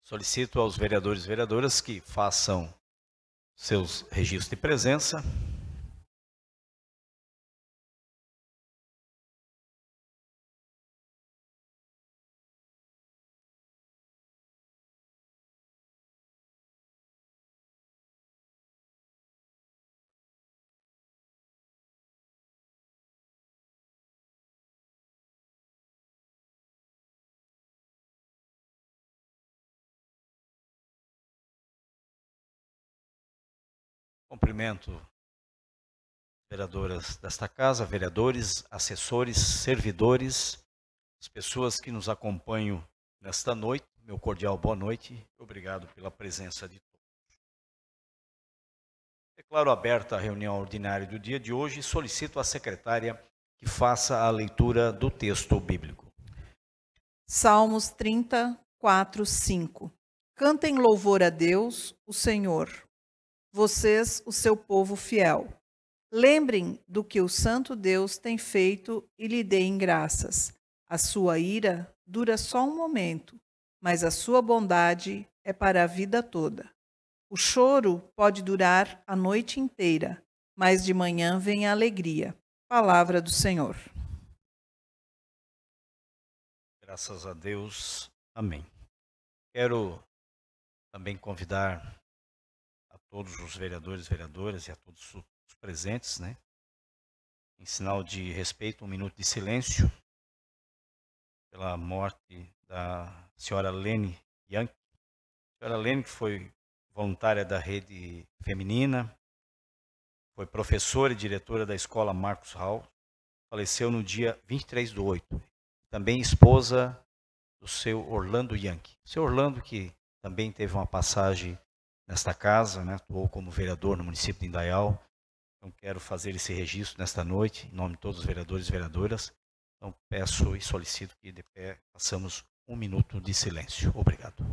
Solicito aos vereadores e vereadoras que façam seus registros de presença. Cumprimento vereadoras desta casa, vereadores, assessores, servidores, as pessoas que nos acompanham nesta noite. Meu cordial boa noite. Obrigado pela presença de todos. Declaro aberta a reunião ordinária do dia de hoje e solicito à secretária que faça a leitura do texto bíblico. Salmos 34, 5. Cantem louvor a Deus, o Senhor, vocês, o seu povo fiel. Lembrem do que o Santo Deus tem feito e lhe deem graças. A sua ira dura só um momento, mas a sua bondade é para a vida toda. O choro pode durar a noite inteira, mas de manhã vem a alegria. Palavra do Senhor. Graças a Deus. Amém. Quero também convidar a todos os vereadores e vereadoras e a todos os presentes, em sinal de respeito, um minuto de silêncio pela morte da senhora Lene Yankee. A senhora Lene, que foi voluntária da Rede Feminina, foi professora e diretora da Escola Marcos Hall, faleceu no dia 23/8. Também esposa do seu Orlando Yankee. O seu Orlando, que também teve uma passagem nesta casa, atuou como vereador no município de Indaial. Então, quero fazer esse registro nesta noite, em nome de todos os vereadores e vereadoras. Então, peço e solicito que de pé façamos um minuto de silêncio. Obrigado.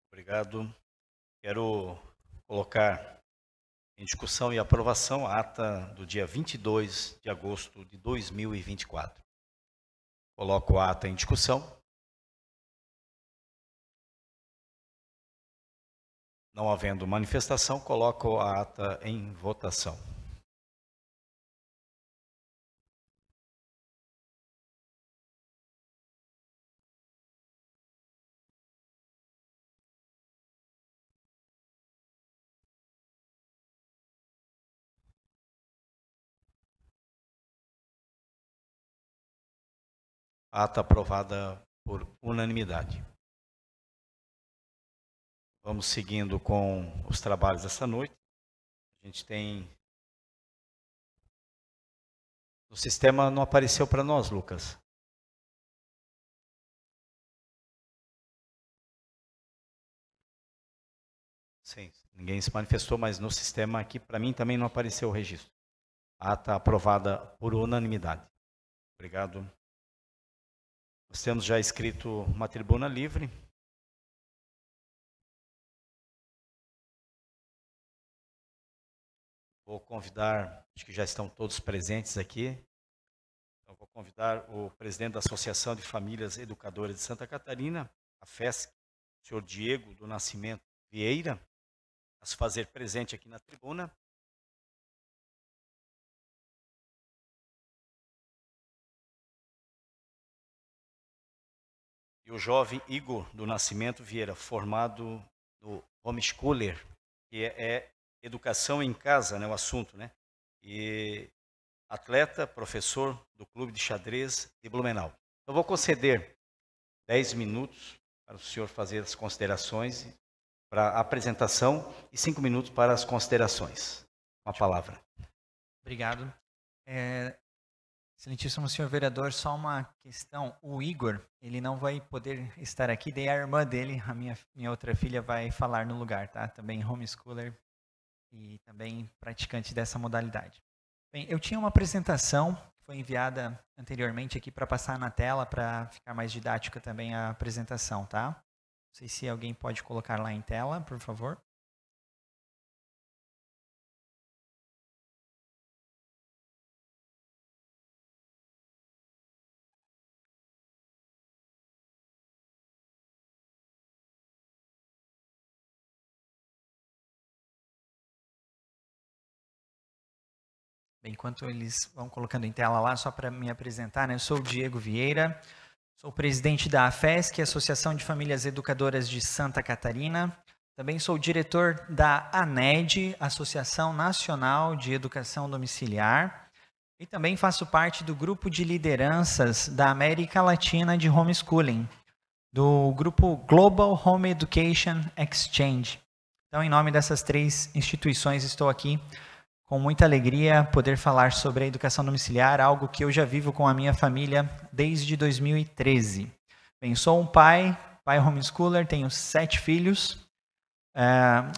Obrigado. Quero colocar em discussão e aprovação a ata do dia 22 de agosto de 2024. Coloco a ata em discussão. Não havendo manifestação, coloco a ata em votação. Ata aprovada por unanimidade. Vamos seguindo com os trabalhos desta noite. A gente tem... O sistema não apareceu para nós, Lucas. Sim, ninguém se manifestou, mas no sistema aqui, para mim, também não apareceu o registro. Ata aprovada por unanimidade. Obrigado. Nós temos já escrito uma tribuna livre. Vou convidar, acho que já estão todos presentes aqui. Então, vou convidar o presidente da Associação de Famílias Educadoras de Santa Catarina, a FESC, o senhor Diego do Nascimento Vieira a se fazer presente aqui na tribuna. E o jovem Igor do Nascimento Vieira, formado no homeschooler, que é educação em casa, né, o assunto, né? E atleta, professor do Clube de Xadrez de Blumenau. Eu vou conceder 10 minutos para o senhor fazer as considerações para a apresentação e 5 minutos para as considerações. Uma palavra. Obrigado. Excelentíssimo senhor vereador, só uma questão. O Igor, ele não vai poder estar aqui, daí a irmã dele, a minha outra filha, vai falar no lugar, tá? Também homeschooler e também praticante dessa modalidade. Bem, eu tinha uma apresentação que foi enviada anteriormente aqui para passar na tela, para ficar mais didática também a apresentação, tá? Não sei se alguém pode colocar lá em tela, por favor. Enquanto eles vão colocando em tela lá, só para me apresentar, né? Eu sou o Diego Vieira, sou presidente da AFESC, Associação de Famílias Educadoras de Santa Catarina. Também sou diretor da ANED, Associação Nacional de Educação Domiciliar. E também faço parte do grupo de lideranças da América Latina de Homeschooling, do grupo Global Home Education Exchange. Então, em nome dessas 3 instituições, estou aqui com muita alegria poder falar sobre a educação domiciliar, algo que eu já vivo com a minha família desde 2013. Bem, sou um pai homeschooler, tenho 7 filhos.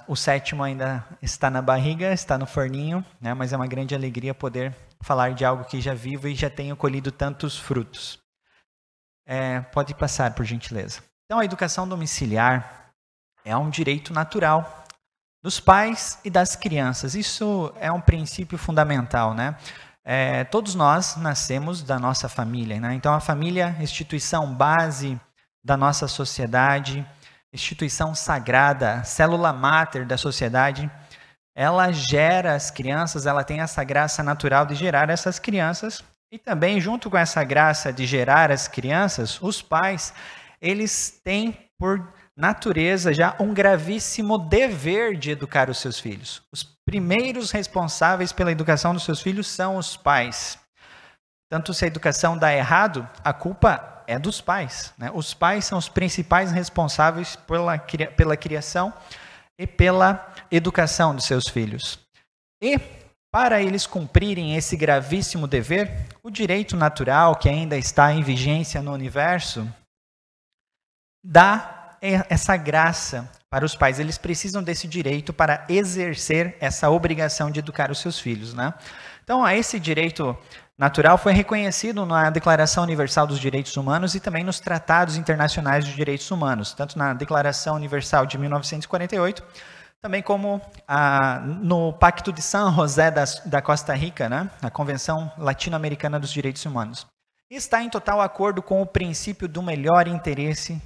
O 7º ainda está na barriga, está no forninho, né, mas é uma grande alegria poder falar de algo que já vivo e já tenho colhido tantos frutos. Pode passar, por gentileza. Então, a educação domiciliar é um direito natural dos pais e das crianças. Isso é um princípio fundamental, né? Todos nós nascemos da nossa família, né? Então a família, instituição base da nossa sociedade, instituição sagrada, célula máter da sociedade, ela gera as crianças, ela tem essa graça natural de gerar essas crianças e também junto com essa graça de gerar as crianças, os pais, eles têm por natureza já um gravíssimo dever de educar os seus filhos. Os primeiros responsáveis pela educação dos seus filhos são os pais. Tanto se a educação dá errado, a culpa é dos pais, né? Os pais são os principais responsáveis pela criação e pela educação dos seus filhos. E para eles cumprirem esse gravíssimo dever, o direito natural que ainda está em vigência no universo dá essa graça para os pais. Eles precisam desse direito para exercer essa obrigação de educar os seus filhos, né? Então, esse direito natural foi reconhecido na Declaração Universal dos Direitos Humanos e também nos Tratados Internacionais de Direitos Humanos, tanto na Declaração Universal de 1948, também como no Pacto de San José da Costa Rica, né? A Convenção Latino-Americana dos Direitos Humanos. E está em total acordo com o princípio do melhor interesse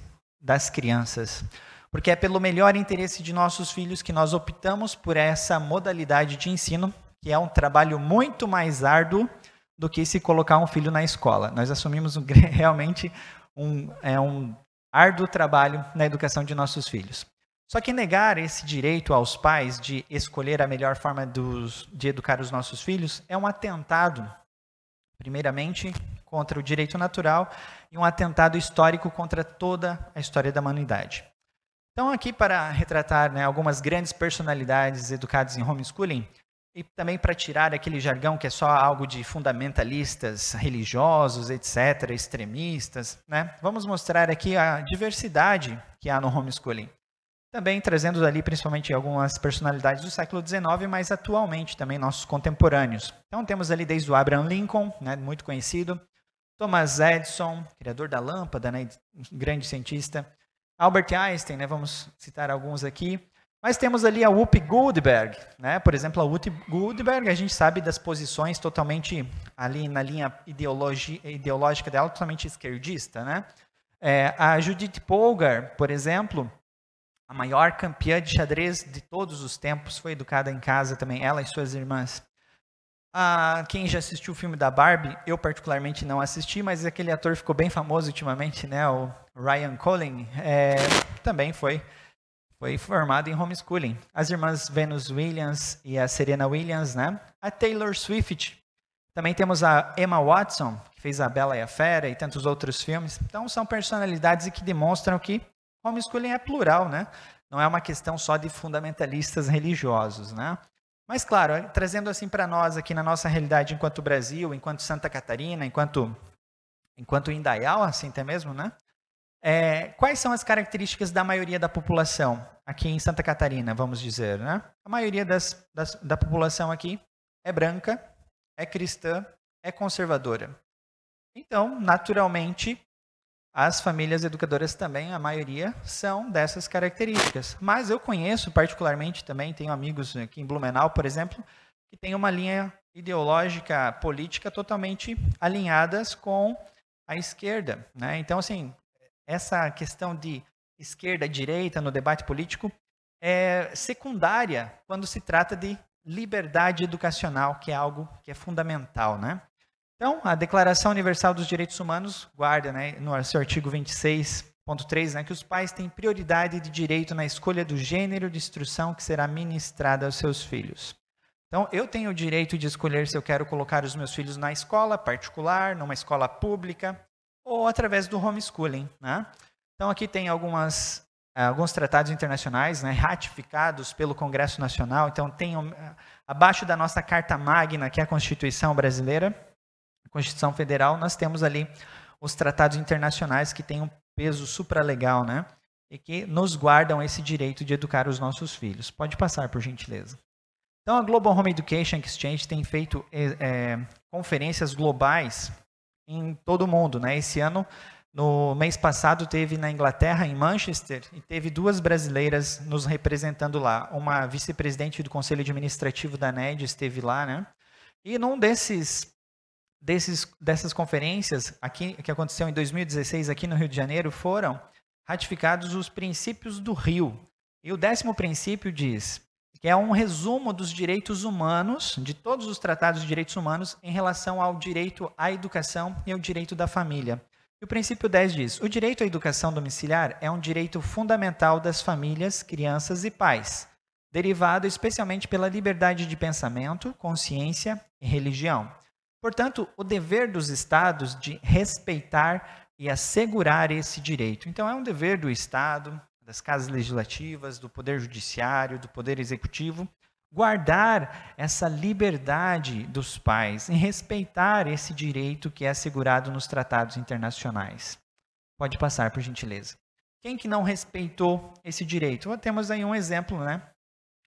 das crianças, porque é pelo melhor interesse de nossos filhos que nós optamos por essa modalidade de ensino, que é um trabalho muito mais árduo do que se colocar um filho na escola. Nós assumimos realmente um árduo trabalho na educação de nossos filhos. Só que negar esse direito aos pais de escolher a melhor forma de educar os nossos filhos é um atentado, primeiramente, contra o direito natural e um atentado histórico contra toda a história da humanidade. Então, aqui para retratar, né, algumas grandes personalidades educadas em homeschooling e também para tirar aquele jargão que é só algo de fundamentalistas religiosos, etc., extremistas, né, vamos mostrar aqui a diversidade que há no homeschooling. Também trazendo ali principalmente algumas personalidades do século XIX, mas atualmente também nossos contemporâneos. Então temos ali desde o Abraham Lincoln, né, muito conhecido, Thomas Edison, criador da lâmpada, né, grande cientista, Albert Einstein, né, vamos citar alguns aqui. Mas temos ali a Whoopi Goldberg, né, por exemplo, a Whoopi Goldberg, a gente sabe das posições totalmente ali na linha ideológica dela, totalmente esquerdista, né? A Judith Polgar, por exemplo, a maior campeã de xadrez de todos os tempos, foi educada em casa também, ela e suas irmãs. Quem já assistiu o filme da Barbie, eu particularmente não assisti, mas aquele ator ficou bem famoso ultimamente, né? O Ryan Gosling, também foi formado em homeschooling. As irmãs Venus Williams e a Serena Williams, né? A Taylor Swift. Também temos a Emma Watson, que fez a Bela e a Fera e tantos outros filmes. Então, são personalidades que demonstram que homeschooling é plural, né? Não é uma questão só de fundamentalistas religiosos, né? Mas, claro, trazendo assim para nós aqui na nossa realidade enquanto Brasil, enquanto Santa Catarina, enquanto Indaial, assim até mesmo, né? Quais são as características da maioria da população aqui em Santa Catarina, vamos dizer, né? A maioria da população aqui é branca, é cristã, é conservadora. Então, naturalmente, as famílias educadoras também, a maioria, são dessas características. Mas eu conheço particularmente também, tenho amigos aqui em Blumenau, por exemplo, que têm uma linha ideológica, política totalmente alinhadas com a esquerda, né? Então, assim, essa questão de esquerda-direita no debate político é secundária quando se trata de liberdade educacional, que é algo que é fundamental, né? Então, a Declaração Universal dos Direitos Humanos guarda, né, no seu artigo 26.3, né, que os pais têm prioridade de direito na escolha do gênero de instrução que será ministrada aos seus filhos. Então, eu tenho o direito de escolher se eu quero colocar os meus filhos na escola particular, numa escola pública, ou através do homeschooling, né? Então, aqui tem alguns tratados internacionais, né, ratificados pelo Congresso Nacional. Então, tem abaixo da nossa Carta Magna, que é a Constituição Brasileira, a Constituição Federal, nós temos ali os tratados internacionais que têm um peso supralegal, né, e que nos guardam esse direito de educar os nossos filhos. Pode passar, por gentileza. Então, a Global Home Education Exchange tem feito conferências globais em todo o mundo, né? Esse ano, no mês passado, teve na Inglaterra, em Manchester, e teve 2 brasileiras nos representando lá. Uma vice-presidente do Conselho Administrativo da NED esteve lá, né? E num dessas conferências, aqui, que aconteceu em 2016 aqui no Rio de Janeiro, foram ratificados os princípios do Rio. E o 10º princípio diz que é um resumo dos direitos humanos, de todos os tratados de direitos humanos, em relação ao direito à educação e ao direito da família. E o princípio 10 diz: o direito à educação domiciliar é um direito fundamental das famílias, crianças e pais, derivado especialmente pela liberdade de pensamento, consciência e religião. Portanto, o dever dos Estados de respeitar e assegurar esse direito. Então, é um dever do Estado, das casas legislativas, do Poder Judiciário, do Poder Executivo, guardar essa liberdade dos pais em respeitar esse direito que é assegurado nos tratados internacionais. Pode passar, por gentileza. Quem que não respeitou esse direito? Temos aí um exemplo, né?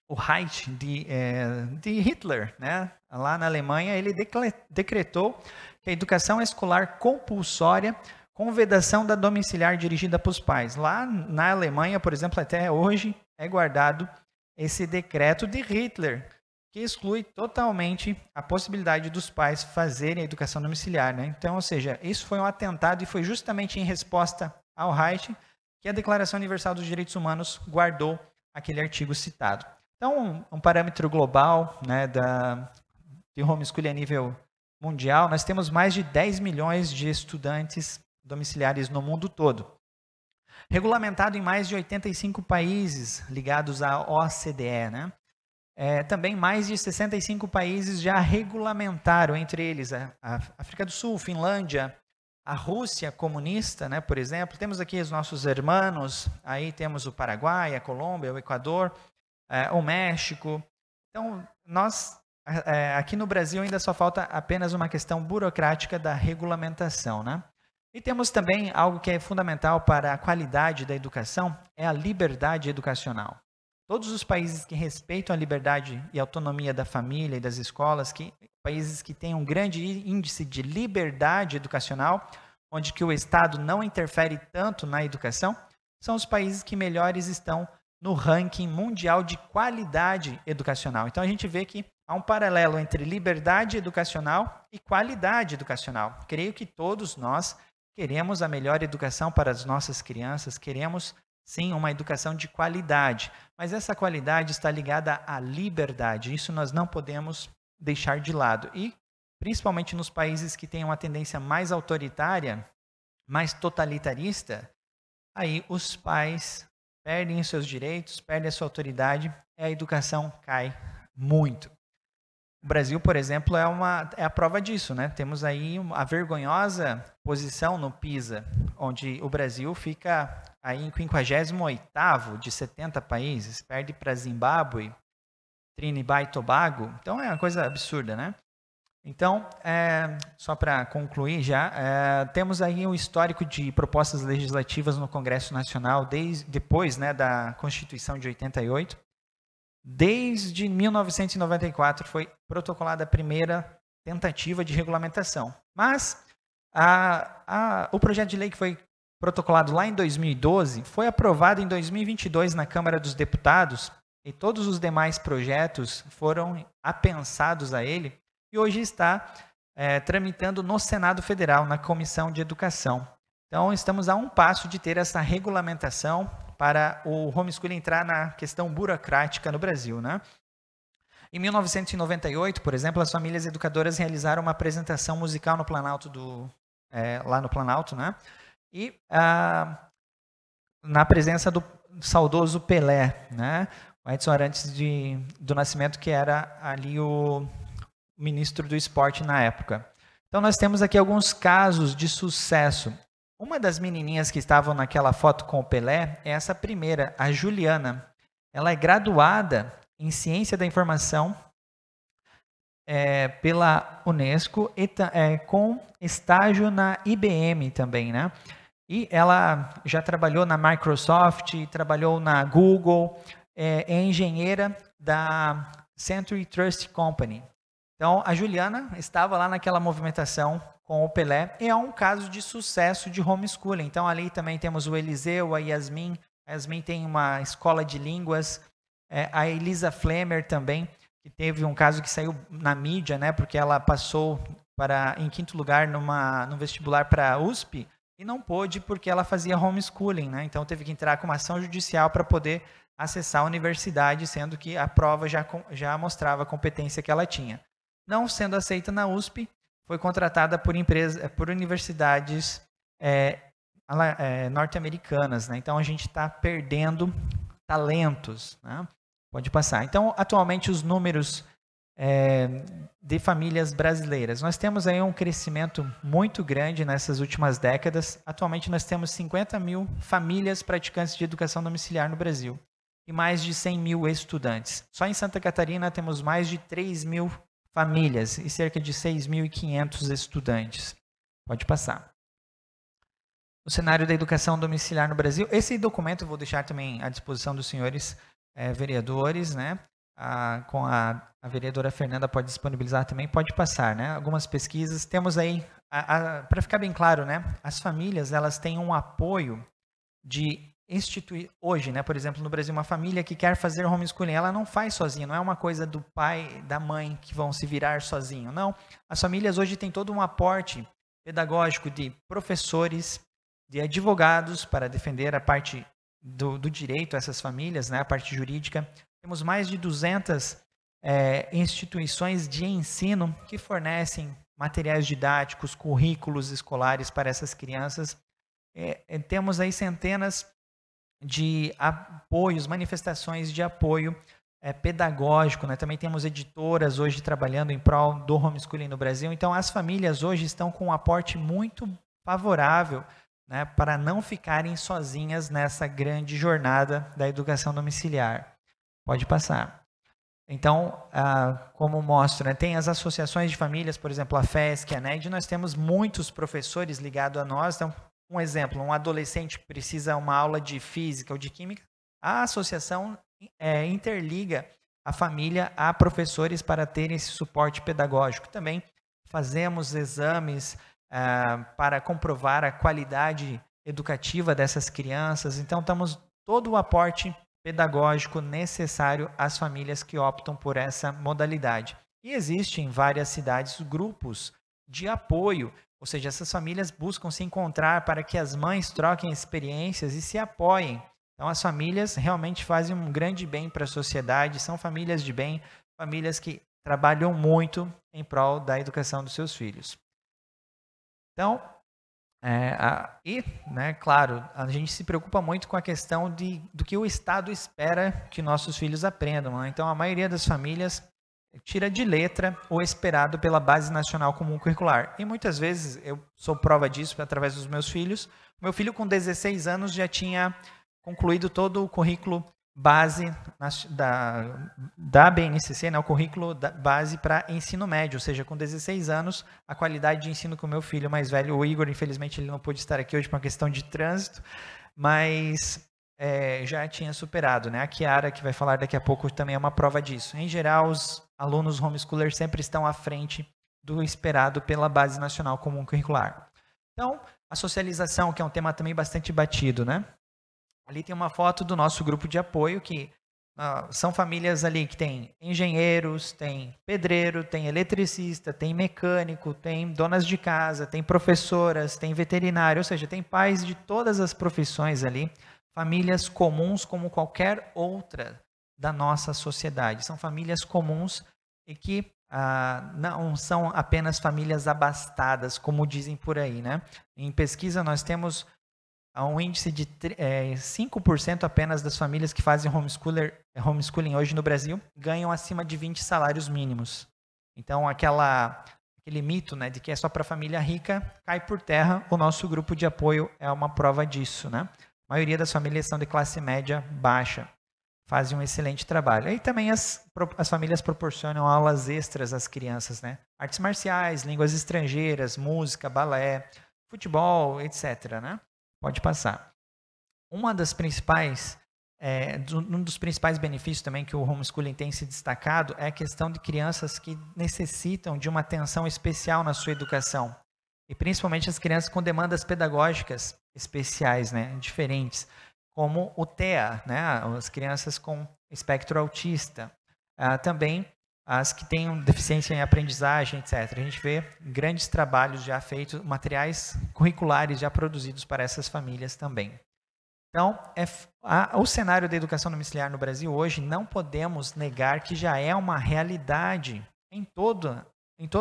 O Reich de Hitler, né? Lá na Alemanha, ele decretou que a educação escolar compulsória com vedação da domiciliar dirigida para os pais. Lá na Alemanha, por exemplo, até hoje é guardado esse decreto de Hitler, que exclui totalmente a possibilidade dos pais fazerem a educação domiciliar, né? Então, ou seja, isso foi um atentado e foi justamente em resposta ao Reich que a Declaração Universal dos Direitos Humanos guardou aquele artigo citado. Então, um parâmetro global, né, de homeschooling a nível mundial, nós temos mais de 10 milhões de estudantes domiciliares no mundo todo. Regulamentado em mais de 85 países ligados à OCDE, né? Também mais de 65 países já regulamentaram, entre eles a África do Sul, Finlândia, a Rússia comunista, né, por exemplo. Temos aqui os nossos hermanos, aí temos o Paraguai, a Colômbia, o Equador, o México. Então, nós, aqui no Brasil, ainda só falta apenas uma questão burocrática da regulamentação, né? E temos também algo que é fundamental para a qualidade da educação, é a liberdade educacional. Todos os países que respeitam a liberdade e autonomia da família e das escolas, países que têm um grande índice de liberdade educacional, onde que o Estado não interfere tanto na educação, são os países que melhores estão no ranking mundial de qualidade educacional. Então, a gente vê que há um paralelo entre liberdade educacional e qualidade educacional. Creio que todos nós queremos a melhor educação para as nossas crianças, queremos sim, uma educação de qualidade. Mas essa qualidade está ligada à liberdade. Isso nós não podemos deixar de lado. E, principalmente nos países que têm uma tendência mais autoritária, mais totalitarista, aí os pais perdem os seus direitos, perdem a sua autoridade e a educação cai muito. O Brasil, por exemplo, é a prova disso, né? Temos aí a vergonhosa posição no PISA, onde o Brasil fica aí em 58º de 70 países, perde para Zimbábue, Trinidad e Tobago. Então é uma coisa absurda, né? Então, só para concluir já, temos aí um histórico de propostas legislativas no Congresso Nacional depois, né, da Constituição de 88. Desde 1994 foi protocolada a primeira tentativa de regulamentação. Mas o projeto de lei que foi protocolado lá em 2012 foi aprovado em 2022 na Câmara dos Deputados e todos os demais projetos foram apensados a ele e hoje está tramitando no Senado Federal, na Comissão de Educação. Então, estamos a um passo de ter essa regulamentação para o homeschooling entrar na questão burocrática no Brasil, né? Em 1998, por exemplo, as famílias educadoras realizaram uma apresentação musical no Planalto lá no Planalto, né? E na presença do saudoso Pelé, né? O Edson Arantes do Nascimento, que era ali o ministro do esporte na época. Então, nós temos aqui alguns casos de sucesso. Uma das menininhas que estavam naquela foto com o Pelé é essa primeira, a Juliana. Ela é graduada em Ciência da Informação pela Unesco e com estágio na IBM também, né? E ela já trabalhou na Microsoft, trabalhou na Google, é engenheira da Century Trust Company. Então, a Juliana estava lá naquela movimentação com o Pelé, e é um caso de sucesso de homeschooling. Então, ali também temos o Eliseu, a Yasmin. A Yasmin tem uma escola de línguas. A Elisa Flemer também, que teve um caso que saiu na mídia, né, porque ela passou em 5º lugar no vestibular para a USP, e não pôde porque ela fazia homeschooling, né? Então, teve que entrar com uma ação judicial para poder acessar a universidade, sendo que a prova já mostrava a competência que ela tinha. Não sendo aceita na USP, foi contratada por universidades norte-americanas, né? Então a gente está perdendo talentos, né? Pode passar. Então, atualmente, os números de famílias brasileiras. Nós temos aí um crescimento muito grande nessas últimas décadas. Atualmente, nós temos 50 mil famílias praticantes de educação domiciliar no Brasil e mais de 100 mil estudantes. Só em Santa Catarina temos mais de 3 mil famílias e cerca de 6.500 estudantes. Pode passar. O cenário da educação domiciliar no Brasil. Esse documento eu vou deixar também à disposição dos senhores vereadores, né? Com a vereadora Fernanda pode disponibilizar também, pode passar, né? Algumas pesquisas. Temos aí, para ficar bem claro, né? As famílias, elas têm um apoio de instituir hoje, né? Por exemplo, no Brasil, uma família que quer fazer homeschooling, ela não faz sozinha, não é uma coisa do pai, da mãe que vão se virar sozinho, não. As famílias hoje têm todo um aporte pedagógico de professores, de advogados para defender a parte do direito a essas famílias, né? A parte jurídica. Temos mais de 200 instituições de ensino que fornecem materiais didáticos, currículos escolares para essas crianças. Temos aí centenas de apoios, manifestações de apoio pedagógico, né? Também temos editoras hoje trabalhando em prol do homeschooling no Brasil. Então, as famílias hoje estão com um aporte muito favorável, né, para não ficarem sozinhas nessa grande jornada da educação domiciliar. Pode passar. Então, como mostro, né, tem as associações de famílias, por exemplo, a FESC, a NED, nós temos muitos professores ligados a nós. Então, um exemplo, um adolescente que precisa uma aula de física ou de química, a associação interliga a família a professores para terem esse suporte pedagógico. Também fazemos exames para comprovar a qualidade educativa dessas crianças. Então, temos todo o aporte pedagógico necessário às famílias que optam por essa modalidade. E existem em várias cidades grupos de apoio, ou seja, essas famílias buscam se encontrar para que as mães troquem experiências e se apoiem Então, as famílias realmente fazem um grande bem para a sociedade, são famílias de bem, famílias que trabalham muito em prol da educação dos seus filhos. Então, claro, a gente se preocupa muito com a questão do que o Estado espera que nossos filhos aprendam, né? Então, a maioria das famílias tira de letra o esperado pela Base Nacional Comum Curricular. E muitas vezes, eu sou prova disso através dos meus filhos. Meu filho, com 16 anos, já tinha concluído todo o currículo base da BNCC, né, o currículo base para ensino médio, ou seja, com 16 anos, a qualidade de ensino que o meu filho mais velho, o Igor, infelizmente ele não pôde estar aqui hoje por uma questão de trânsito, mas já tinha superado, né? A Kiara, que vai falar daqui a pouco, também é uma prova disso. Em geral, os alunos homeschoolers sempre estão à frente do esperado pela Base Nacional Comum Curricular. Então, a socialização, que é um tema também bastante batido, né? Ali tem uma foto do nosso grupo de apoio, que são famílias ali que tem engenheiros, tem pedreiro, tem eletricista, tem mecânico, tem donas de casa, tem professoras, tem veterinário, ou seja, tem pais de todas as profissões ali, famílias comuns como qualquer outra da nossa sociedade. São famílias comuns e que não são apenas famílias abastadas, como dizem por aí, né? Em pesquisa nós temos um índice de 5% apenas das famílias que fazem homeschooling hoje no Brasil ganham acima de 20 salários mínimos. Então, aquele mito, né, de que é só para família rica cai por terra. O nosso grupo de apoio é uma prova disso, né? A maioria das famílias são de classe média baixa, fazem um excelente trabalho. E também as famílias proporcionam aulas extras às crianças, né? Artes marciais, línguas estrangeiras, música, balé, futebol, etc., né? Pode passar. Um dos principais benefícios também que o homeschooling tem se destacado é a questão de crianças que necessitam de uma atenção especial na sua educação. E principalmente as crianças com demandas pedagógicas especiais, né, diferentes, como o TEA, né, as crianças com espectro autista. Também as que têm deficiência em aprendizagem, etc. A gente vê grandes trabalhos já feitos, materiais curriculares já produzidos para essas famílias também. Então, o cenário da educação domiciliar no Brasil hoje, não podemos negar que já é uma realidade em todo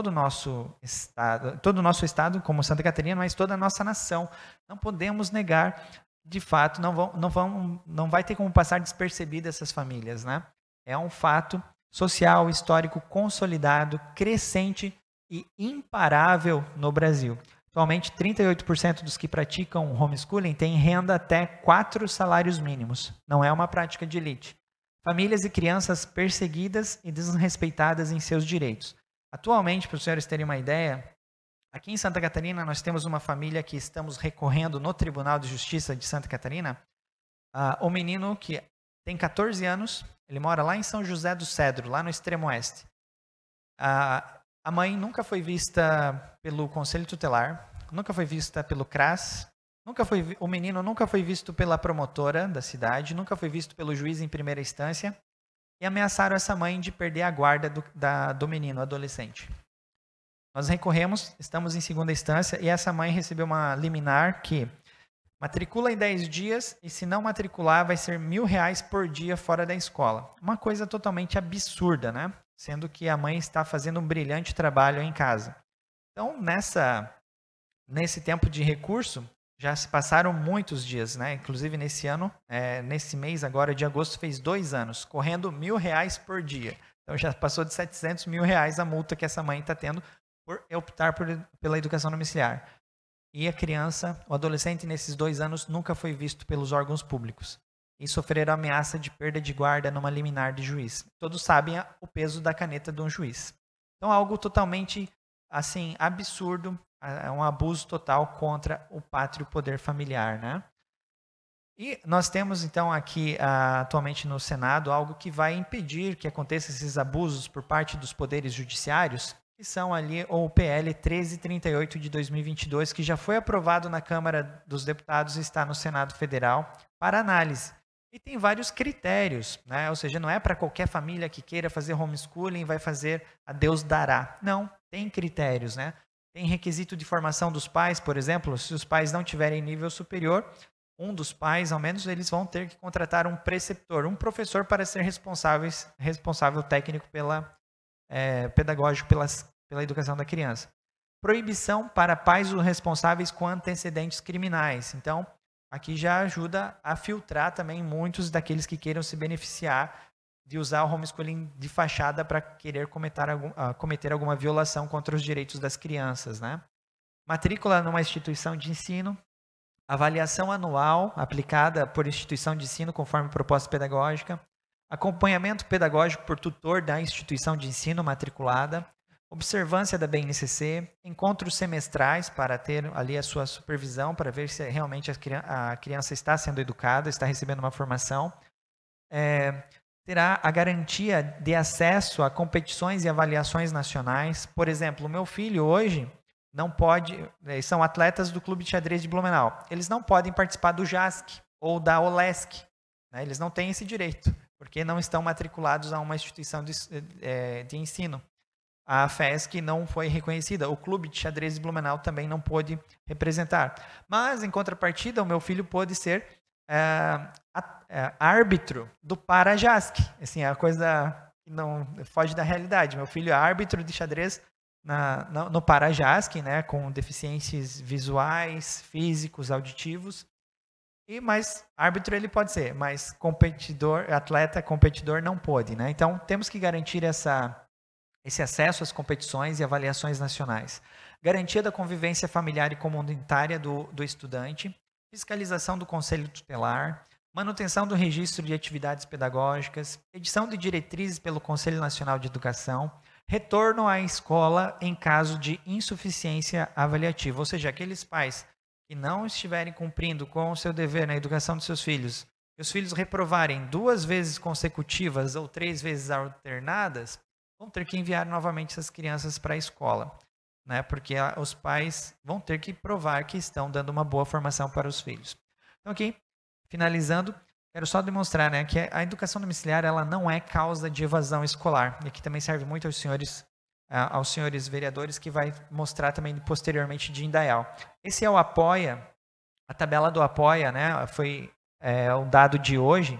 o nosso estado, como Santa Catarina, mas toda a nossa nação. Não podemos negar, de fato, não vai ter como passar despercebido essas famílias, né? É um fato social, histórico, consolidado, crescente e imparável no Brasil. Atualmente, 38% dos que praticam homeschooling têm renda até 4 salários mínimos. Não é uma prática de elite. Famílias e crianças perseguidas e desrespeitadas em seus direitos. Atualmente, para os senhores terem uma ideia, aqui em Santa Catarina nós temos uma família que estamos recorrendo no Tribunal de Justiça de Santa Catarina. O menino que tem 14 anos, ele mora lá em São José do Cedro, lá no extremo oeste. A mãe nunca foi vista pelo Conselho Tutelar, nunca foi vista pelo CRAS, o menino nunca foi visto pela promotora da cidade, nunca foi visto pelo juiz em primeira instância, e ameaçaram essa mãe de perder a guarda do menino, adolescente. Nós recorremos, estamos em segunda instância, e essa mãe recebeu uma liminar que matricula em 10 dias e se não matricular vai ser R$1.000 por dia fora da escola. Uma coisa totalmente absurda, né? Sendo que a mãe está fazendo um brilhante trabalho em casa. Então, nesse tempo de recurso, já se passaram muitos dias, né? Inclusive nesse ano, nesse mês agora de agosto, fez 2 anos, correndo R$1.000 por dia. Então já passou de R$700 mil a multa que essa mãe está tendo por optar pela educação domiciliar. E a criança, o adolescente, nesses 2 anos, nunca foi visto pelos órgãos públicos. E sofreram ameaça de perda de guarda numa liminar de juiz. Todos sabem o peso da caneta de um juiz. Então, algo totalmente assim, absurdo, é um abuso total contra o pátrio poder familiar, né? E nós temos, então, aqui, atualmente no Senado, algo que vai impedir que aconteçam esses abusos por parte dos poderes judiciários, que são ali o PL 1338 de 2022, que já foi aprovado na Câmara dos Deputados e está no Senado Federal para análise. E tem vários critérios, né? Ou seja, não é para qualquer família que queira fazer homeschooling vai fazer a Deus dará. Não, tem critérios, né? Tem requisito de formação dos pais, por exemplo, se os pais não tiverem nível superior, um dos pais, ao menos, eles vão ter que contratar um preceptor, um professor para ser responsável técnico pedagógico pela educação da criança. Proibição para pais ou responsáveis com antecedentes criminais. Então, aqui já ajuda a filtrar também muitos daqueles que queiram se beneficiar de usar o homeschooling de fachada para querer cometer alguma violação contra os direitos das crianças, né? Matrícula numa instituição de ensino, avaliação anual aplicada por instituição de ensino conforme proposta pedagógica, acompanhamento pedagógico por tutor da instituição de ensino matriculada, observância da BNCC, encontros semestrais para ter ali a sua supervisão, para ver se realmente a criança está sendo educada, está recebendo uma formação. Terá a garantia de acesso a competições e avaliações nacionais. Por exemplo, o meu filho hoje não pode, são atletas do Clube de Xadrez de Blumenau, eles não podem participar do JASC ou da OLESC, né? Eles não têm esse direito, porque não estão matriculados a uma instituição de ensino. A FESC não foi reconhecida, o Clube de Xadrez de Blumenau também não pôde representar. Mas, em contrapartida, o meu filho pôde ser árbitro do Parajasc. Assim, é a coisa que não foge da realidade. Meu filho é árbitro de xadrez no Parajasc, né, com deficiências visuais, físicos, auditivos. Mas árbitro ele pode ser, mas atleta competidor não pôde, né? Então, temos que garantir esse acesso às competições e avaliações nacionais. Garantia da convivência familiar e comunitária do estudante, fiscalização do conselho tutelar, manutenção do registro de atividades pedagógicas, edição de diretrizes pelo Conselho Nacional de Educação, retorno à escola em caso de insuficiência avaliativa, ou seja, aqueles pais que não estiverem cumprindo com o seu dever na educação dos seus filhos, e os filhos reprovarem 2 vezes consecutivas ou 3 vezes alternadas, vão ter que enviar novamente essas crianças para a escola, né? Porque os pais vão ter que provar que estão dando uma boa formação para os filhos. Então, aqui, finalizando, quero só demonstrar, né, que a educação domiciliar ela não é causa de evasão escolar. E aqui também serve muito aos senhores vereadores, que vai mostrar também posteriormente de Indaial. Esse é o Apoia, a tabela do Apoia, né, foi o dado de hoje,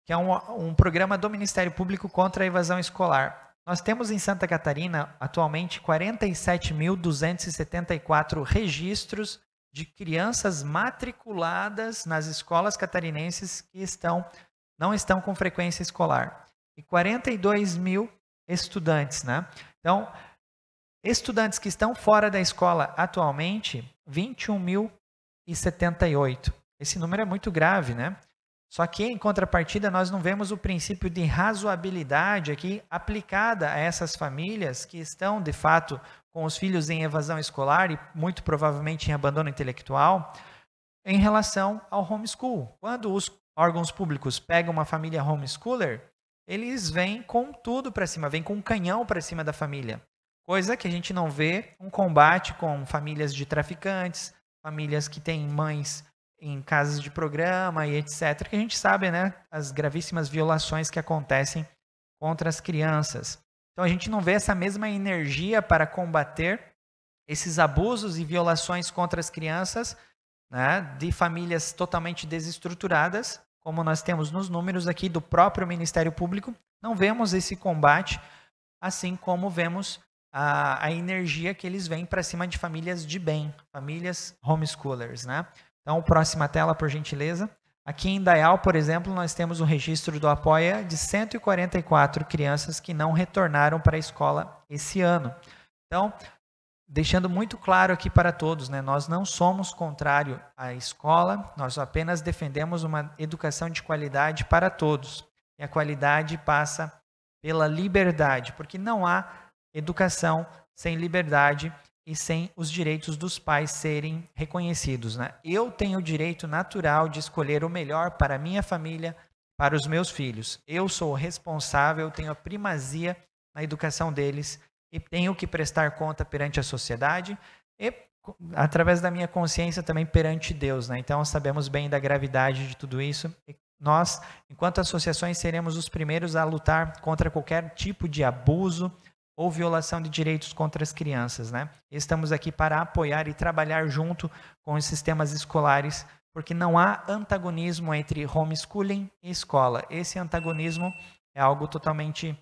que é um programa do Ministério Público contra a evasão escolar. Nós temos em Santa Catarina, atualmente, 47.274 registros de crianças matriculadas nas escolas catarinenses que não estão com frequência escolar. E 42 mil estudantes, né? Então, estudantes que estão fora da escola atualmente, 21.078. Esse número é muito grave, né? Só que, em contrapartida, nós não vemos o princípio de razoabilidade aqui aplicada a essas famílias que estão, de fato, com os filhos em evasão escolar e muito provavelmente em abandono intelectual, em relação ao homeschool. Quando os órgãos públicos pegam uma família homeschooler, eles vêm com tudo para cima, vêm com um canhão para cima da família. Coisa que a gente não vê um combate com famílias de traficantes, famílias que têm mães em casas de programa e etc., que a gente sabe, né, as gravíssimas violações que acontecem contra as crianças. Então, a gente não vê essa mesma energia para combater esses abusos e violações contra as crianças, né, de famílias totalmente desestruturadas, como nós temos nos números aqui do próprio Ministério Público. Não vemos esse combate, assim como vemos a energia que eles vêm para cima de famílias de bem, famílias homeschoolers, né? Então, próxima tela, por gentileza. Aqui em Indaial, por exemplo, nós temos o registro do Apoia de 144 crianças que não retornaram para a escola esse ano. Então, deixando muito claro aqui para todos, né, nós não somos contrários à escola, nós apenas defendemos uma educação de qualidade para todos. E a qualidade passa pela liberdade, porque não há educação sem liberdade e sem os direitos dos pais serem reconhecidos, né? Eu tenho o direito natural de escolher o melhor para a minha família, para os meus filhos. Eu sou o responsável, tenho a primazia na educação deles e tenho que prestar conta perante a sociedade e, através da minha consciência, também perante Deus, né? Então, sabemos bem da gravidade de tudo isso. E nós, enquanto associações, seremos os primeiros a lutar contra qualquer tipo de abuso ou violação de direitos contra as crianças, né? Estamos aqui para apoiar e trabalhar junto com os sistemas escolares porque não há antagonismo entre homeschooling e escola. Esse antagonismo é algo totalmente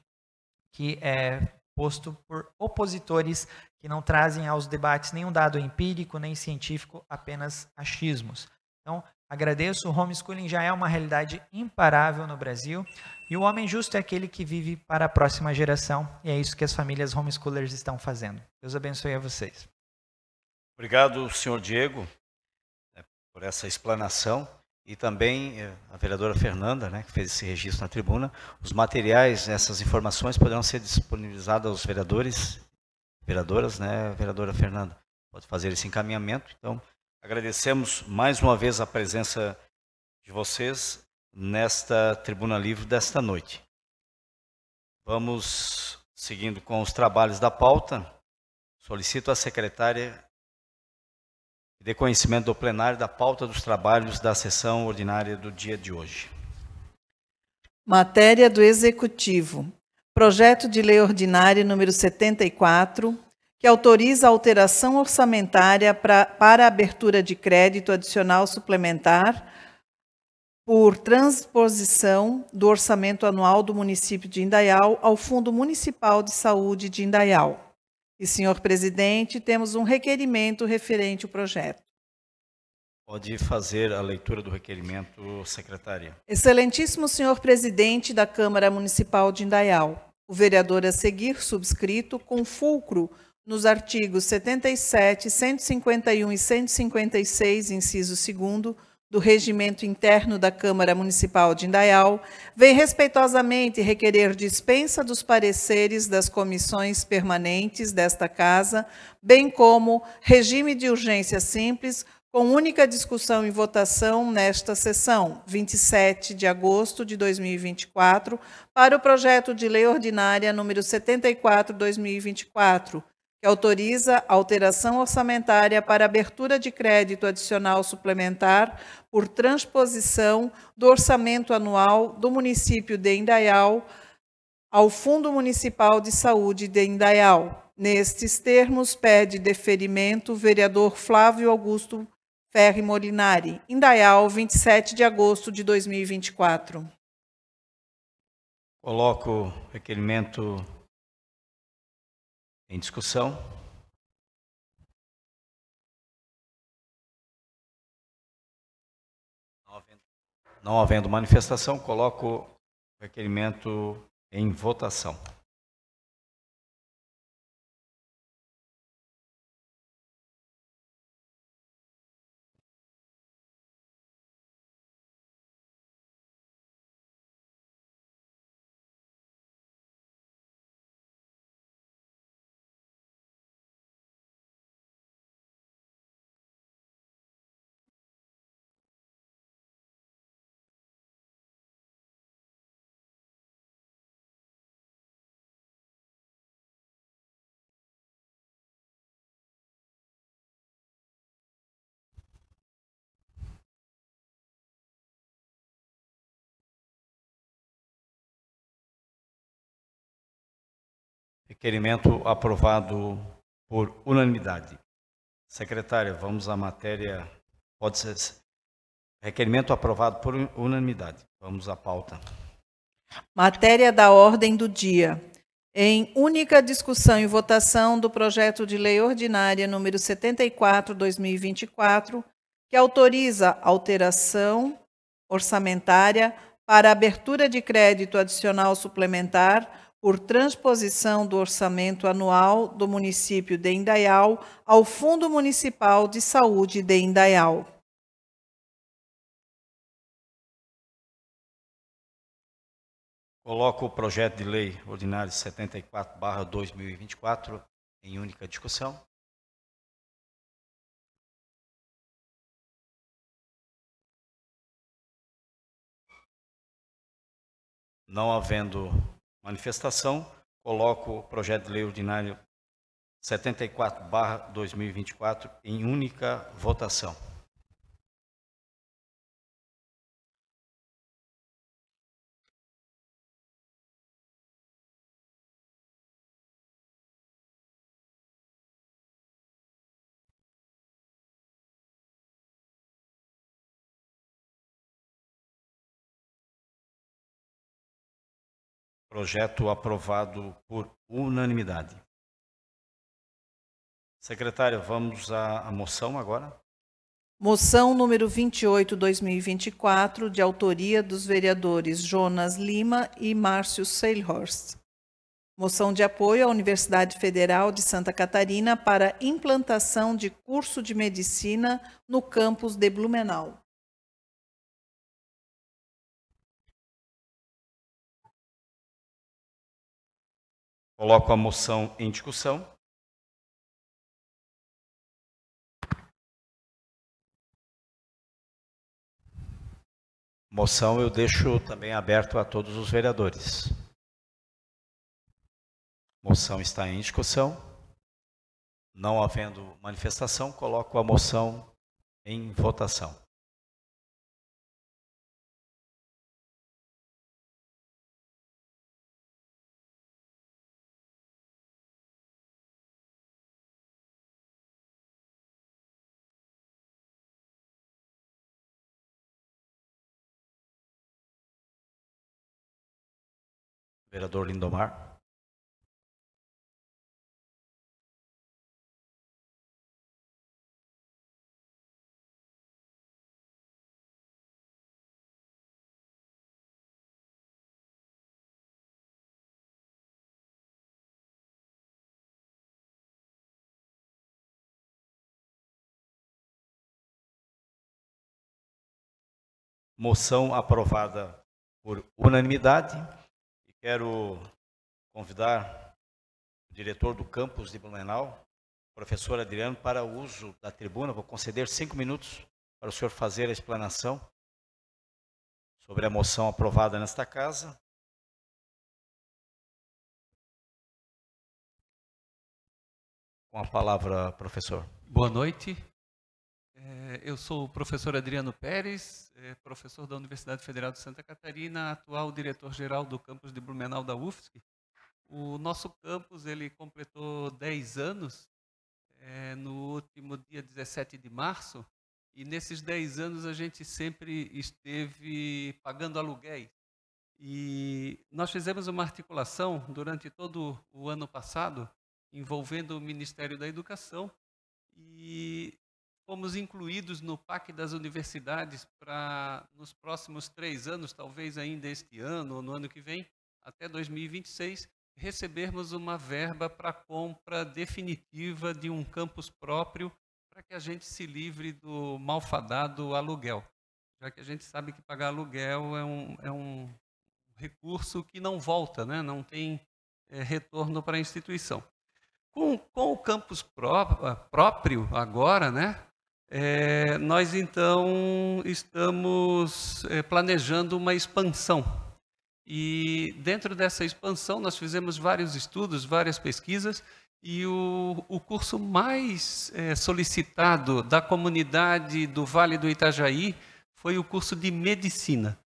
que é posto por opositores que não trazem aos debates nenhum dado empírico nem científico, apenas achismos. Então, agradeço, o homeschooling já é uma realidade imparável no Brasil, e o homem justo é aquele que vive para a próxima geração, e é isso que as famílias homeschoolers estão fazendo. Deus abençoe a vocês. Obrigado, senhor Diego, por essa explanação, e também a vereadora Fernanda, né, que fez esse registro na tribuna. Os materiais, essas informações poderão ser disponibilizadas aos vereadores, vereadoras, né, vereadora Fernanda? Pode fazer esse encaminhamento. Então, agradecemos mais uma vez a presença de vocês nesta tribuna livre desta noite. Vamos seguindo com os trabalhos da pauta. Solicito à secretária que dê conhecimento do plenário da pauta dos trabalhos da sessão ordinária do dia de hoje. Matéria do Executivo. Projeto de Lei Ordinária número 74, que autoriza a alteração orçamentária para abertura de crédito adicional suplementar por transposição do orçamento anual do município de Indaial ao Fundo Municipal de Saúde de Indaial. E, senhor presidente, temos um requerimento referente ao projeto. Pode fazer a leitura do requerimento, secretária. Excelentíssimo senhor presidente da Câmara Municipal de Indaial, o vereador a seguir subscrito, com fulcro nos artigos 77, 151 e 156, inciso 2º, do Regimento Interno da Câmara Municipal de Indaial, vem respeitosamente requerer dispensa dos pareceres das comissões permanentes desta Casa, bem como regime de urgência simples, com única discussão e votação nesta sessão, 27 de agosto de 2024, para o projeto de lei ordinária número 74/2024, que autoriza a alteração orçamentária para abertura de crédito adicional suplementar por transposição do orçamento anual do município de Indaial ao Fundo Municipal de Saúde de Indaial. Nestes termos, pede deferimento o vereador Flávio Augusto Ferri Molinari, Indaial, 27 de agosto de 2024. Coloco o requerimento em discussão. Não havendo manifestação, coloco o requerimento em votação. Requerimento aprovado por unanimidade. Secretária, vamos à matéria. Pode ser. Requerimento aprovado por unanimidade. Vamos à pauta. Matéria da ordem do dia. Em única discussão e votação do projeto de lei ordinária número 74/2024, que autoriza alteração orçamentária para abertura de crédito adicional suplementar por transposição do orçamento anual do município de Indaial ao Fundo Municipal de Saúde de Indaial. Coloco o projeto de lei ordinário 74/2024 em única discussão. Não havendo manifestação, coloco o projeto de lei ordinário 74/2024 em única votação. Projeto aprovado por unanimidade. Secretário, vamos à moção agora. Moção número 28/2024, de autoria dos vereadores Jonas Lima e Márcio Seilhorst. Moção de apoio à Universidade Federal de Santa Catarina para implantação de curso de medicina no campus de Blumenau. Coloco a moção em discussão. Moção eu deixo também aberto a todos os vereadores. Moção está em discussão. Não havendo manifestação, coloco a moção em votação. Vereador Lindomar. Moção aprovada por unanimidade. E quero convidar o diretor do campus de Blumenau, professor Adriano, para o uso da tribuna. Vou conceder 5 minutos para o senhor fazer a explanação sobre a moção aprovada nesta casa. Com a palavra, professor. Boa noite. Eu sou o professor Adriano Pérez, professor da Universidade Federal de Santa Catarina, atual diretor-geral do campus de Blumenau da UFSC. O nosso campus ele completou 10 anos no último dia 17 de março, e nesses 10 anos a gente sempre esteve pagando aluguéis. E nós fizemos uma articulação durante todo o ano passado, envolvendo o Ministério da Educação, e fomos incluídos no PAC das universidades para, nos próximos 3 anos, talvez ainda este ano ou no ano que vem, até 2026, recebermos uma verba para a compra definitiva de um campus próprio, para que a gente se livre do malfadado aluguel, já que a gente sabe que pagar aluguel é um recurso que não volta, né? Não tem retorno para a instituição. Com o campus próprio agora, né? Nós então estamos planejando uma expansão. E dentro dessa expansão nós fizemos vários estudos, várias pesquisas, e o curso mais solicitado da comunidade do Vale do Itajaí foi o curso de medicina.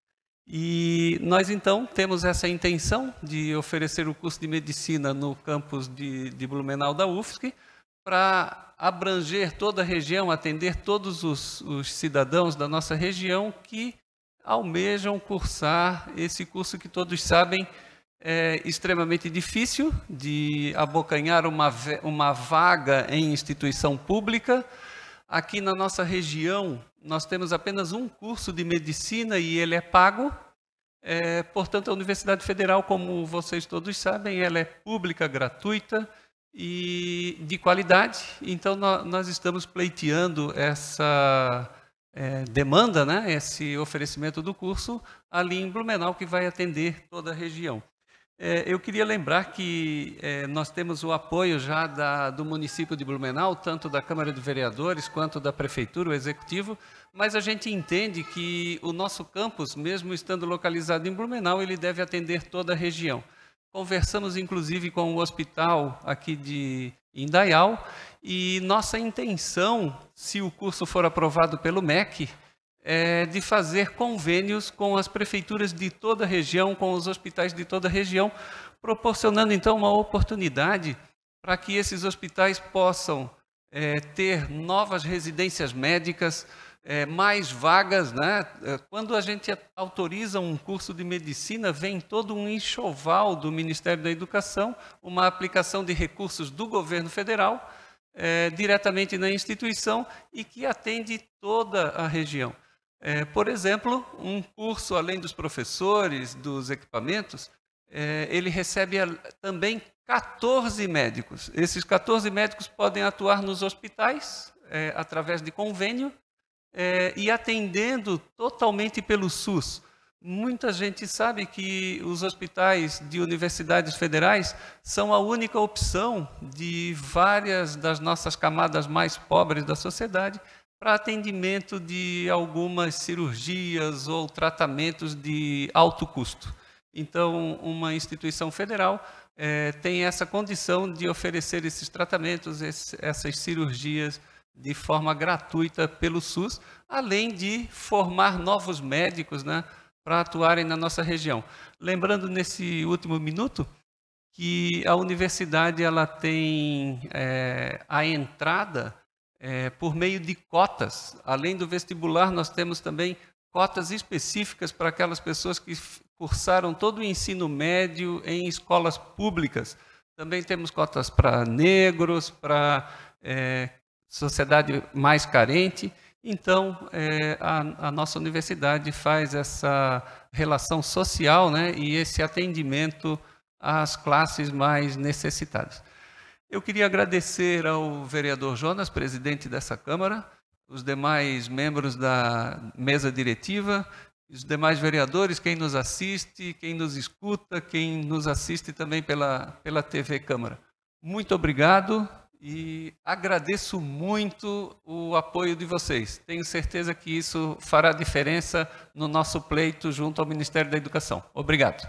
E nós então temos essa intenção de oferecer o curso de medicina no campus de Blumenau da UFSC, para abranger toda a região, atender todos os cidadãos da nossa região que almejam cursar esse curso que todos sabem é extremamente difícil de abocanhar uma vaga em instituição pública. Aqui na nossa região, nós temos apenas um curso de medicina e ele é pago. Portanto, a Universidade Federal, como vocês todos sabem, ela é pública, gratuita e de qualidade. Então, nós estamos pleiteando essa demanda, né, esse oferecimento do curso ali em Blumenau, que vai atender toda a região. Eu queria lembrar que nós temos o apoio já do município de Blumenau, tanto da Câmara de Vereadores quanto da Prefeitura, o Executivo, mas a gente entende que o nosso campus, mesmo estando localizado em Blumenau, ele deve atender toda a região. Conversamos, inclusive, com o hospital aqui de Indaial, e nossa intenção, se o curso for aprovado pelo MEC, é de fazer convênios com as prefeituras de toda a região, com os hospitais de toda a região, proporcionando, então, uma oportunidade para que esses hospitais possam ter novas residências médicas, mais vagas, né? Quando a gente autoriza um curso de medicina, vem todo um enxoval do Ministério da Educação, uma aplicação de recursos do governo federal, diretamente na instituição e que atende toda a região. Por exemplo, um curso, além dos professores, dos equipamentos, ele recebe também 14 médicos. Esses 14 médicos podem atuar nos hospitais, através de convênio, e atendendo totalmente pelo SUS. Muita gente sabe que os hospitais de universidades federais são a única opção de várias das nossas camadas mais pobres da sociedade para atendimento de algumas cirurgias ou tratamentos de alto custo. Então, uma instituição federal tem essa condição de oferecer esses tratamentos, essas cirurgias, de forma gratuita pelo SUS, além de formar novos médicos, né, para atuarem na nossa região. Lembrando nesse último minuto que a universidade ela tem a entrada por meio de cotas. Além do vestibular, nós temos também cotas específicas para aquelas pessoas que cursaram todo o ensino médio em escolas públicas. Também temos cotas para negros, para sociedade mais carente. Então, a nossa universidade faz essa relação social, né, e esse atendimento às classes mais necessitadas. Eu queria agradecer ao vereador Jonas, presidente dessa Câmara, os demais membros da mesa diretiva, os demais vereadores, quem nos assiste, quem nos escuta, quem nos assiste também pela TV Câmara. Muito obrigado. E agradeço muito o apoio de vocês. Tenho certeza que isso fará diferença no nosso pleito junto ao Ministério da Educação. Obrigado.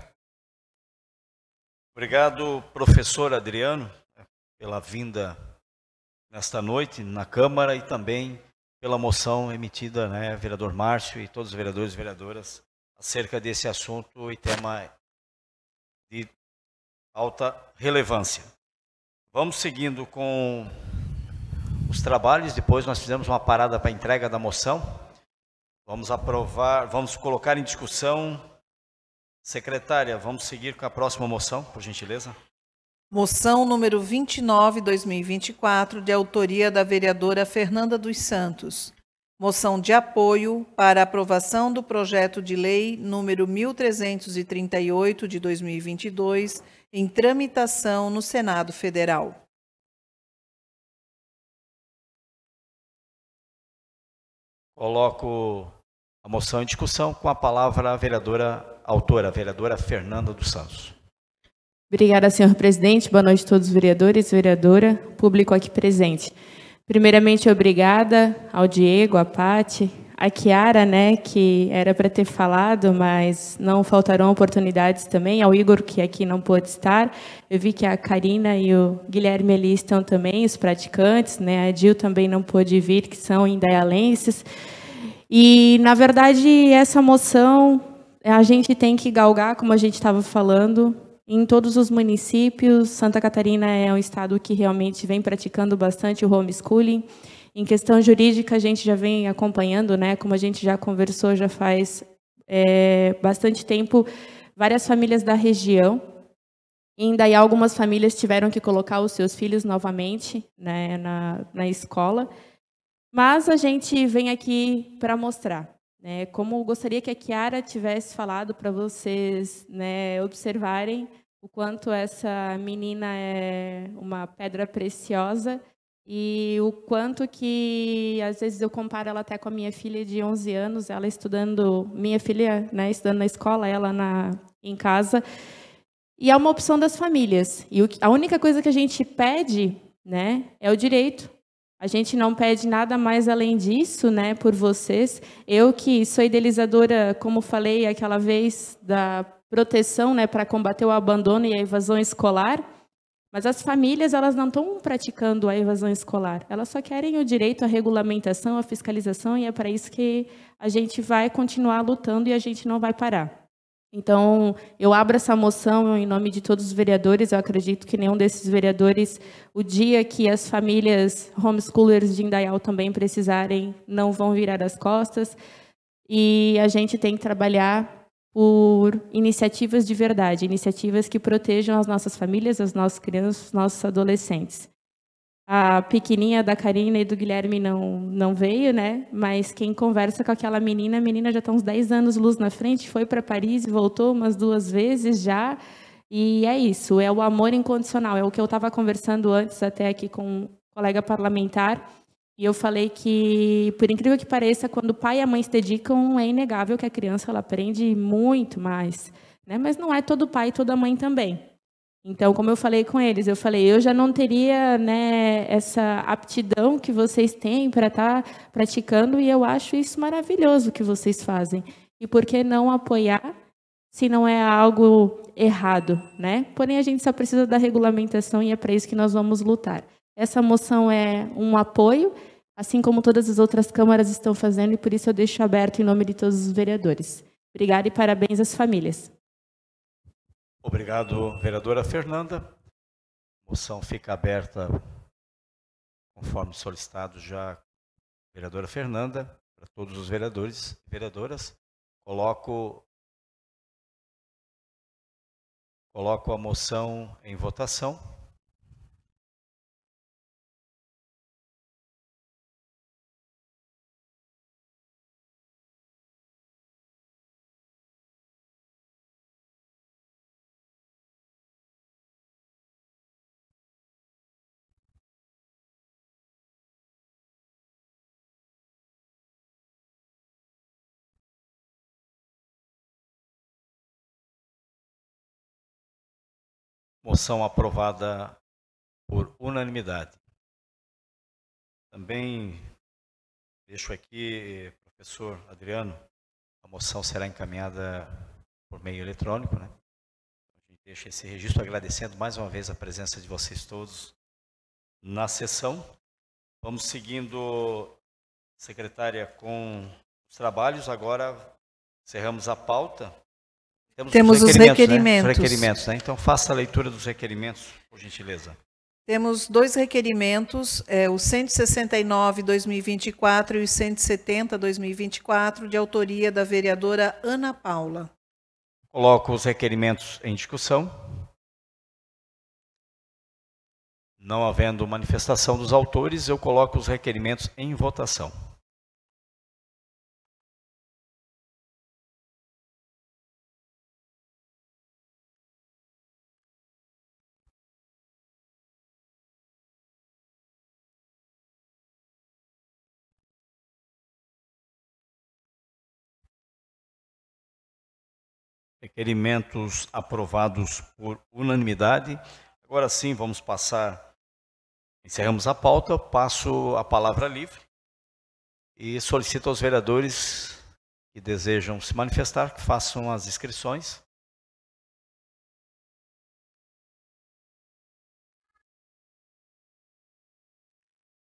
Obrigado, professor Adriano, pela vinda nesta noite na Câmara e também pela moção emitida, né, vereador Márcio e todos os vereadores e vereadoras, acerca desse assunto e tema de alta relevância. Vamos seguindo com os trabalhos. Depois nós fizemos uma parada para a entrega da moção. Vamos aprovar, vamos colocar em discussão. Secretária, vamos seguir com a próxima moção, por gentileza. Moção número 29/2024, de autoria da vereadora Fernanda dos Santos. Moção de apoio para a aprovação do projeto de lei número 1338 de 2022, em tramitação no Senado Federal. Coloco a moção em discussão com a palavra a vereadora autora, a vereadora Fernanda dos Santos. Obrigada, senhor presidente. Boa noite a todos os vereadores, vereadora, público aqui presente. Primeiramente, obrigada ao Diego, à Pati, a Kiara, né, que era para ter falado, mas não faltarão oportunidades também, ao Igor, que aqui não pôde estar. Eu vi que a Karina e o Guilherme ali estão também, os praticantes, né, a Dil também não pôde vir, que são indaialenses. E, na verdade, essa moção a gente tem que galgar, como a gente estava falando, em todos os municípios. Santa Catarina é um estado que realmente vem praticando bastante o homeschooling. Em questão jurídica, a gente já vem acompanhando, né? Como a gente já conversou, já faz bastante tempo, várias famílias da região. E ainda algumas famílias tiveram que colocar os seus filhos novamente, né, na escola. Mas a gente vem aqui para mostrar, né, como eu gostaria que a Kiara tivesse falado para vocês, né, observarem o quanto essa menina é uma pedra preciosa e o quanto que, às vezes, eu comparo ela até com a minha filha de 11 anos, ela estudando, minha filha, né, estudando na escola, ela em casa. E é uma opção das famílias. E a única coisa que a gente pede, né, é o direito. A gente não pede nada mais além disso, né, por vocês. Eu que sou idealizadora, como falei aquela vez, da proteção, né, para combater o abandono e a evasão escolar, mas as famílias, elas não estão praticando a evasão escolar. Elas só querem o direito à regulamentação, à fiscalização, e é para isso que a gente vai continuar lutando e a gente não vai parar. Então, eu abro essa moção em nome de todos os vereadores. Eu acredito que nenhum desses vereadores, o dia que as famílias homeschoolers de Indaial também precisarem, não vão virar as costas. E a gente tem que trabalhar por iniciativas de verdade, iniciativas que protejam as nossas famílias, as nossas crianças, os nossos adolescentes. A pequenininha da Karina e do Guilherme não veio, né? Mas quem conversa com aquela menina, a menina já está uns 10 anos luz na frente, foi para Paris e voltou umas 2 vezes já. E é isso, é o amor incondicional. É o que eu estava conversando antes até aqui com um colega parlamentar. E eu falei que, por incrível que pareça, quando o pai e a mãe se dedicam, é inegável que a criança ela aprende muito mais, né? Mas não é todo pai e toda mãe também. Então, como eu falei com eles, eu já não teria, né, essa aptidão que vocês têm para estar praticando, e eu acho isso maravilhoso que vocês fazem. E por que não apoiar se não é algo errado, né? Porém, a gente só precisa da regulamentação e é para isso que nós vamos lutar. Essa moção é um apoio, assim como todas as outras câmaras estão fazendo, e por isso eu deixo aberto em nome de todos os vereadores. Obrigada e parabéns às famílias. Obrigado, vereadora Fernanda. A moção fica aberta, conforme solicitado já, vereadora Fernanda, para todos os vereadores e vereadoras. Coloco a moção em votação. Moção aprovada por unanimidade. Também deixo aqui, professor Adriano, a moção será encaminhada por meio eletrônico, né? A gente deixa esse registro agradecendo mais uma vez a presença de vocês todos na sessão. Vamos seguindo, secretária, com os trabalhos. Agora encerramos a pauta. Temos os requerimentos. Né? Os requerimentos, né? Então, faça a leitura dos requerimentos, por gentileza. Temos 2 requerimentos, o 169/2024 e o 170/2024, de autoria da vereadora Ana Paula. Coloco os requerimentos em discussão. Não havendo manifestação dos autores, eu coloco os requerimentos em votação. Requerimentos aprovados por unanimidade. Agora sim, vamos passar, encerramos a pauta, passo a palavra livre e solicito aos vereadores que desejam se manifestar que façam as inscrições.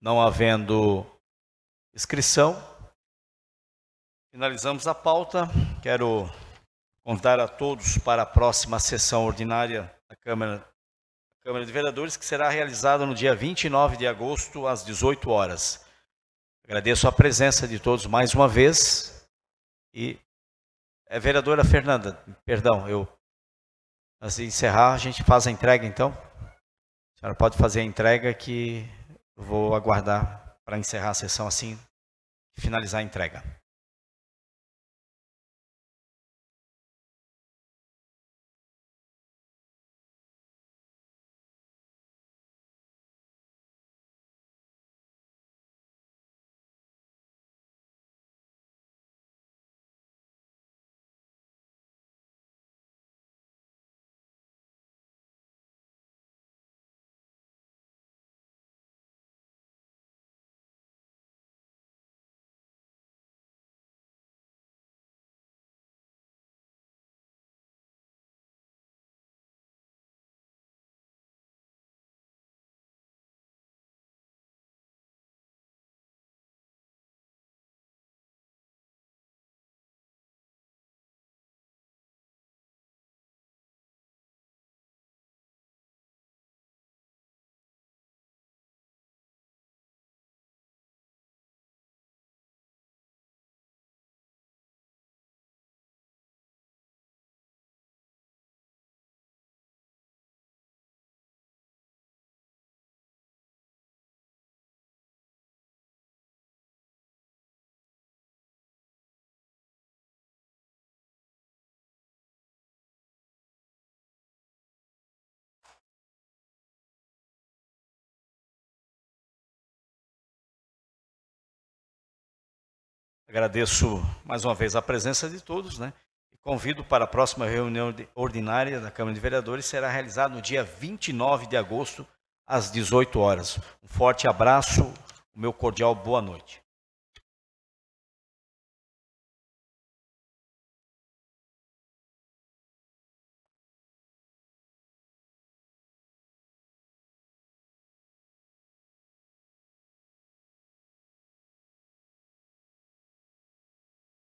Não havendo inscrição, finalizamos a pauta. Quero convidar a todos para a próxima sessão ordinária da Câmara de Vereadores, que será realizada no dia 29 de agosto, às 18 horas. Agradeço a presença de todos mais uma vez. E, vereadora Fernanda, perdão, antes de encerrar, a gente faz a entrega, então. A senhora pode fazer a entrega, que eu vou aguardar para encerrar a sessão assim, finalizar a entrega. Agradeço mais uma vez a presença de todos, né? E convido para a próxima reunião ordinária da Câmara de Vereadores, será realizada no dia 29 de agosto, às 18 horas. Um forte abraço, o meu cordial boa noite.